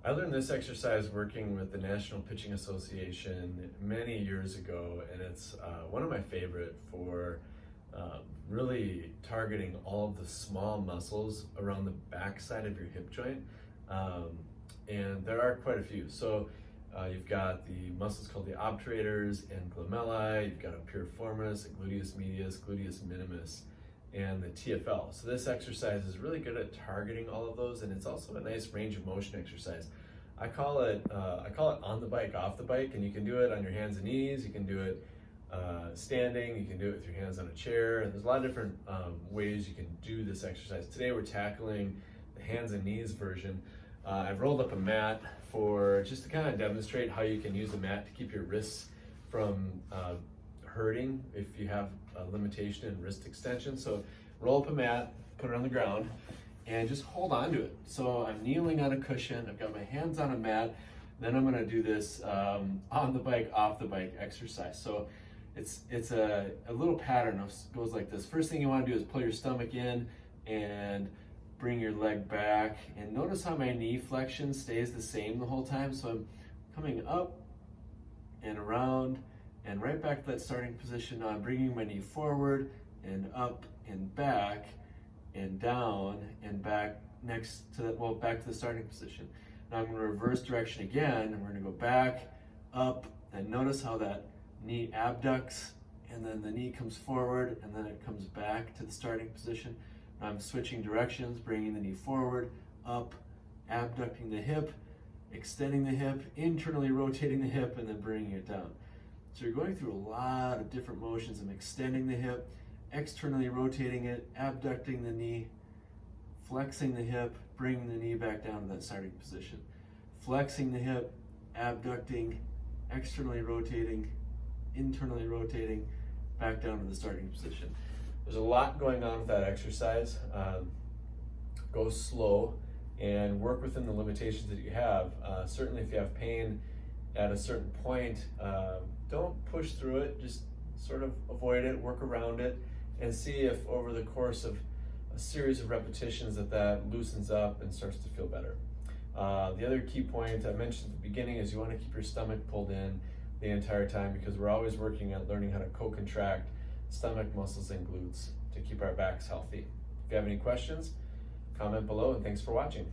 I learned this exercise working with the National Pitching Association many years ago, and it's one of my favorite for really targeting all of the small muscles around the backside of your hip joint. And there are quite a few. So you've got the muscles called the obturators and glomellae, you've got a piriformis, a gluteus medius, gluteus minimus, and the TFL. So this exercise is really good at targeting all of those, and it's also a nice range of motion exercise. I call it on the bike, off the bike, and you can do it on your hands and knees. You can do it standing. You can do it with your hands on a chair. And there's a lot of different ways you can do this exercise. Today we're tackling the hands and knees version. I've rolled up a mat for just to kind of demonstrate how you can use the mat to keep your wrists from hurting if you have a limitation in wrist extension. So roll up a mat, put it on the ground, and just hold on to it. So I'm kneeling on a cushion, I've got my hands on a mat, then I'm gonna do this on the bike, off the bike exercise. So it's a little pattern of goes like this. First thing you wanna do is pull your stomach in and bring your leg back. And notice how my knee flexion stays the same the whole time. So I'm coming up and around and right back to that starting position. Now I'm bringing my knee forward and up and back and down and back next to that, well, back to the starting position. Now I'm going to reverse direction again, and we're going to go back, up, and notice how that knee abducts, and then the knee comes forward, and then it comes back to the starting position. Now I'm switching directions, bringing the knee forward, up, abducting the hip, extending the hip, internally rotating the hip, and then bringing it down. So you're going through a lot of different motions of extending the hip, externally rotating it, abducting the knee, flexing the hip, bringing the knee back down to that starting position. Flexing the hip, abducting, externally rotating, internally rotating, back down to the starting position. There's a lot going on with that exercise. Go slow and work within the limitations that you have. Certainly if you have pain at a certain point, don't push through it, just sort of avoid it, work around it, and see if over the course of a series of repetitions that loosens up and starts to feel better. The other key point I mentioned at the beginning is you want to keep your stomach pulled in the entire time, because we're always working at learning how to co-contract stomach muscles and glutes to keep our backs healthy. If you have any questions, comment below, and thanks for watching.